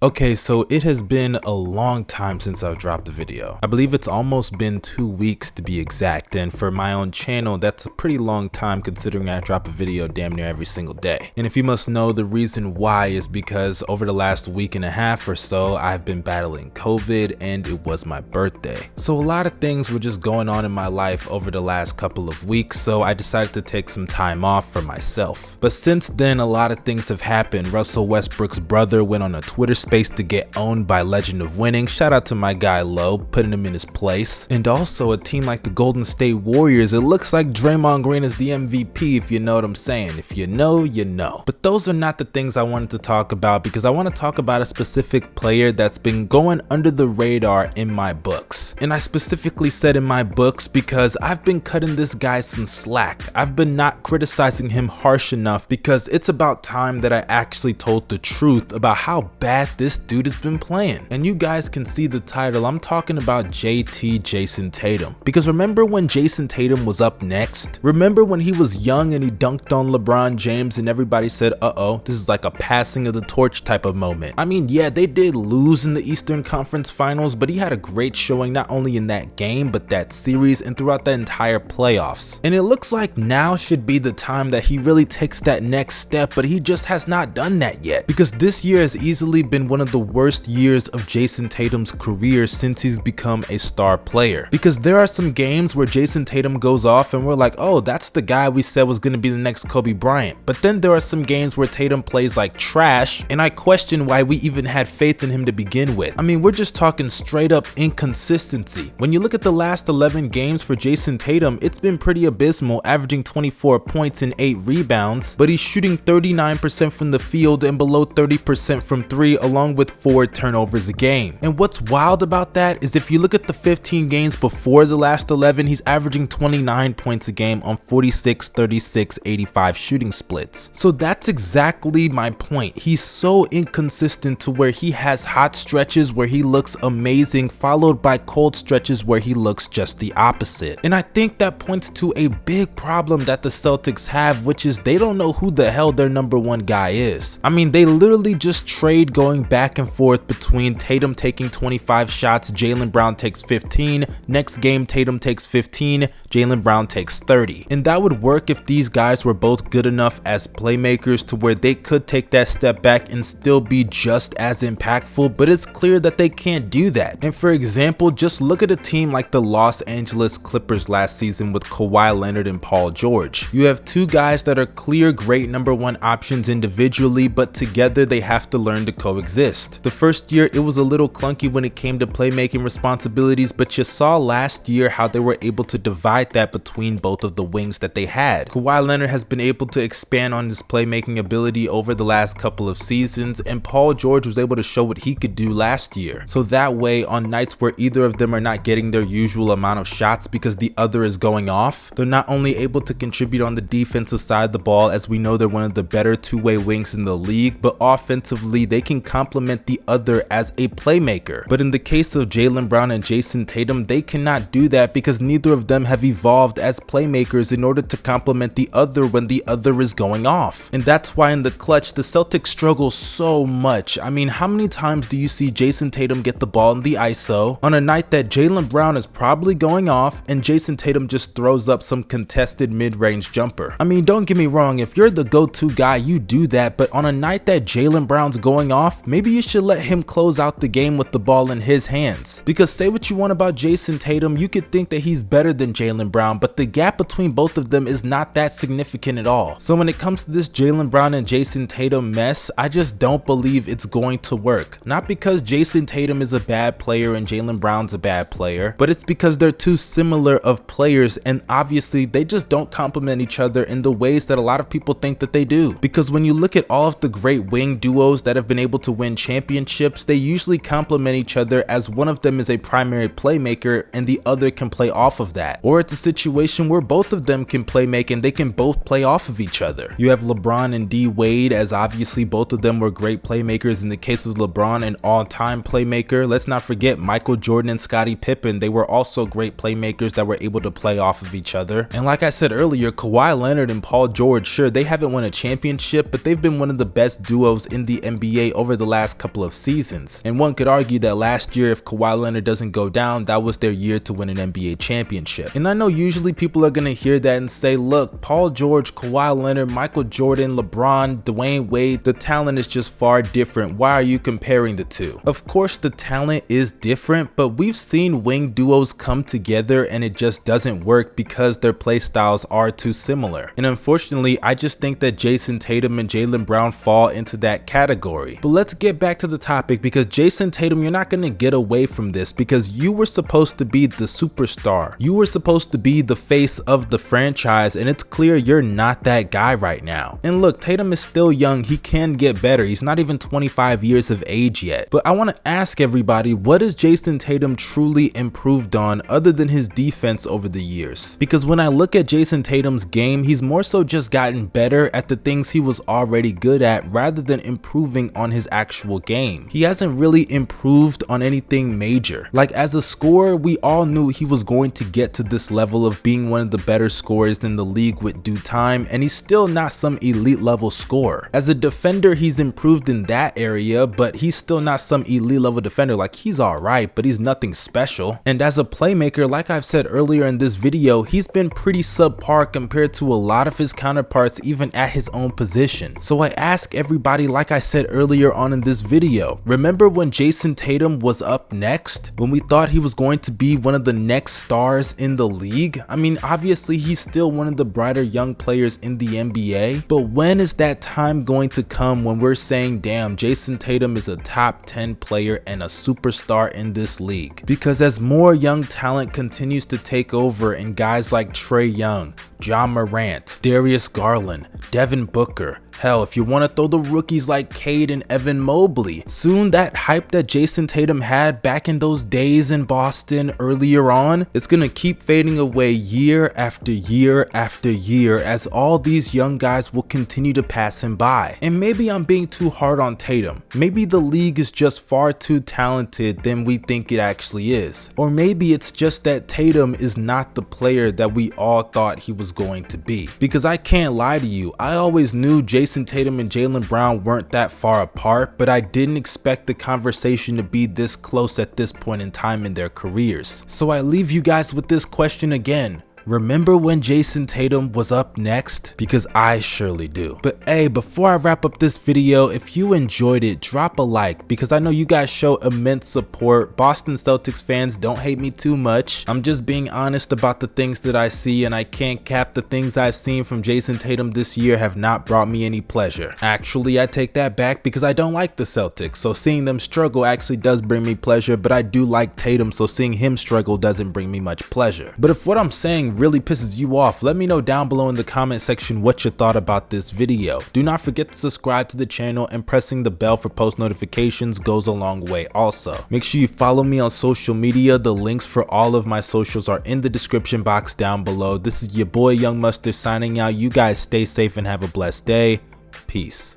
Okay, so it has been a long time since I've dropped a video. I believe it's almost been 2 weeks to be exact, and for my own channel, that's a pretty long time considering I drop a video damn near every single day. And if you must know, the reason why is because over the last week and a half or so, I've been battling COVID and it was my birthday. So a lot of things were just going on in my life over the last couple of weeks, so I decided to take some time off for myself. But since then, a lot of things have happened. Russell Westbrook's brother went on a Twitter space to get owned by Legend of Winning. Shout out to my guy Low, putting him in his place. And also a team like the Golden State Warriors, it looks like Draymond Green is the MVP, if you know what I'm saying. If you know, you know. But those are not the things I wanted to talk about, because I want to talk about a specific player that's been going under the radar in my books. And I specifically said in my books because I've been cutting this guy some slack. I've been not criticizing him harsh enough, because it's about time that I actually told the truth about how bad this dude has been playing. And you guys can see the title. I'm talking about Jayson Tatum. Because remember when Jayson Tatum was up next? Remember when he was young and he dunked on LeBron James and everybody said, uh-oh, this is like a passing of the torch type of moment. I mean, yeah, they did lose in the Eastern Conference Finals, but he had a great showing not only in that game, but that series and throughout the entire playoffs. And it looks like now should be the time that he really takes that next step, but he just has not done that yet. Because this year has easily been one of the worst years of Jayson Tatum's career since he's become a star player. Because there are some games where Jayson Tatum goes off and we're like, oh, that's the guy we said was going to be the next Kobe Bryant. But then there are some games where Tatum plays like trash, and I question why we even had faith in him to begin with. I mean, we're just talking straight up inconsistency. When you look at the last 11 games for Jayson Tatum, it's been pretty abysmal, averaging 24 points and 8 rebounds, but he's shooting 39% from the field and below 30% from 3, along with 4 turnovers a game. And what's wild about that is if you look at the 15 games before the last 11, he's averaging 29 points a game on 46, 36, 85 shooting splits. So that's exactly my point. He's so inconsistent to where he has hot stretches where he looks amazing, followed by cold stretches where he looks just the opposite. And I think that points to a big problem that the Celtics have, which is they don't know who the hell their #1 guy is. I mean, they literally just trade going back and forth between Tatum taking 25 shots, Jaylen Brown takes 15, next game Tatum takes 15, Jaylen Brown takes 30. And that would work if these guys were both good enough as playmakers to where they could take that step back and still be just as impactful, but it's clear that they can't do that. And for example, just look at a team like the Los Angeles Clippers last season with Kawhi Leonard and Paul George. You have two guys that are clear great #1 options individually, but together they have to learn to coexist. The first year it was a little clunky when it came to playmaking responsibilities, but you saw last year how they were able to divide that between both of the wings that they had. Kawhi Leonard has been able to expand on his playmaking ability over the last couple of seasons, and Paul George was able to show what he could do last year. So that way, on nights where either of them are not getting their usual amount of shots because the other is going off, they're not only able to contribute on the defensive side of the ball, as we know they're one of the better two-way wings in the league, but offensively they can complement the other as a playmaker. But in the case of Jaylen Brown and Jayson Tatum, they cannot do that because neither of them have evolved as playmakers in order to complement the other when the other is going off. And that's why in the clutch, the Celtics struggle so much. I mean, how many times do you see Jayson Tatum get the ball in the ISO on a night that Jaylen Brown is probably going off and Jayson Tatum just throws up some contested mid-range jumper? I mean, don't get me wrong, if you're the go-to guy, you do that, but on a night that Jaylen Brown's going off, maybe you should let him close out the game with the ball in his hands. Because say what you want about Jayson Tatum, you could think that he's better than Jaylen Brown, but the gap between both of them is not that significant at all. So when it comes to this Jaylen Brown and Jayson Tatum mess, I just don't believe it's going to work. Not because Jayson Tatum is a bad player and Jaylen Brown's a bad player, but it's because they're too similar of players, and obviously they just don't complement each other in the ways that a lot of people think that they do. Because when you look at all of the great wing duos that have been able to win championships, they usually complement each other as one of them is a primary playmaker and the other can play off of that. Or it's a situation where both of them can play make and they can both play off of each other. You have LeBron and D Wade, as obviously both of them were great playmakers. In the case of LeBron, an all-time playmaker. Let's not forget Michael Jordan and Scottie Pippen. They were also great playmakers that were able to play off of each other. And like I said earlier, Kawhi Leonard and Paul George, sure, they haven't won a championship, but they've been one of the best duos in the NBA over the last couple of seasons. And one could argue that last year, if Kawhi Leonard doesn't go down, that was their year to win an NBA championship. And I know usually people are gonna hear that and say, look, Paul George, Kawhi Leonard, Michael Jordan, LeBron, Dwayne Wade, the talent is just far different. Why are you comparing the two? Of course the talent is different, but we've seen wing duos come together and it just doesn't work because their play styles are too similar. And unfortunately, I just think that Jayson Tatum and Jaylen Brown fall into that category. But let's get back to the topic, because Jayson Tatum, you're not gonna get away from this, because you were supposed to be the superstar. You were supposed to be the face of the franchise, and it's clear you're not that guy right now. And look, Tatum is still young, he can get better. He's not even 25 years of age yet. But I want to ask everybody, what has Jayson Tatum truly improved on other than his defense over the years? Because when I look at Jayson Tatum's game, he's more so just gotten better at the things he was already good at rather than improving on his actual game. He hasn't really improved on anything major. Like, as a scorer, we all knew he was going to get to this level of being one of the better scorers in the league with due time, and he's still not some elite level scorer. As a defender, he's improved in that area, but he's still not some elite level defender. Like, he's alright, but he's nothing special. And as a playmaker, like I've said earlier in this video, he's been pretty subpar compared to a lot of his counterparts even at his own position. So I ask everybody, like I said earlier on in this video, remember when Jayson Tatum was up next? When we thought he was going to be one of the next stars in the league? I mean, obviously he's still one of the brighter young players in the NBA, but when is that time going to come when we're saying, damn, Jayson Tatum is a top 10 player and a superstar in this league? Because as more young talent continues to take over, and guys like Trae Young, John Morant, Darius Garland, Devin Booker, hell, if you want to throw the rookies like Cade and Evan Mobley, soon that hype that Jayson Tatum had back in those days in Boston earlier on, it's gonna keep fading away year after year after year as all these young guys will continue to pass him by. And maybe I'm being too hard on Tatum. Maybe the league is just far too talented than we think it actually is. Or maybe it's just that Tatum is not the player that we all thought he was going to be. Because I can't lie to you, I always knew Jayson Tatum and Jaylen Brown weren't that far apart, but I didn't expect the conversation to be this close at this point in time in their careers. So I leave you guys with this question again. Remember when Jayson Tatum was up next? Because I surely do. But hey, before I wrap up this video, if you enjoyed it, drop a like, because I know you guys show immense support. Boston Celtics fans, don't hate me too much. I'm just being honest about the things that I see, and I can't cap the things I've seen from Jayson Tatum this year have not brought me any pleasure. Actually, I take that back, because I don't like the Celtics, so seeing them struggle actually does bring me pleasure, but I do like Tatum, so seeing him struggle doesn't bring me much pleasure. But if what I'm saying really pisses you off, let me know down below in the comment section what you thought about this video. Do not forget to subscribe to the channel, and pressing the bell for post notifications goes a long way also. Make sure you follow me on social media. The links for all of my socials are in the description box down below. This is your boy Young Mustard signing out. You guys stay safe and have a blessed day. Peace.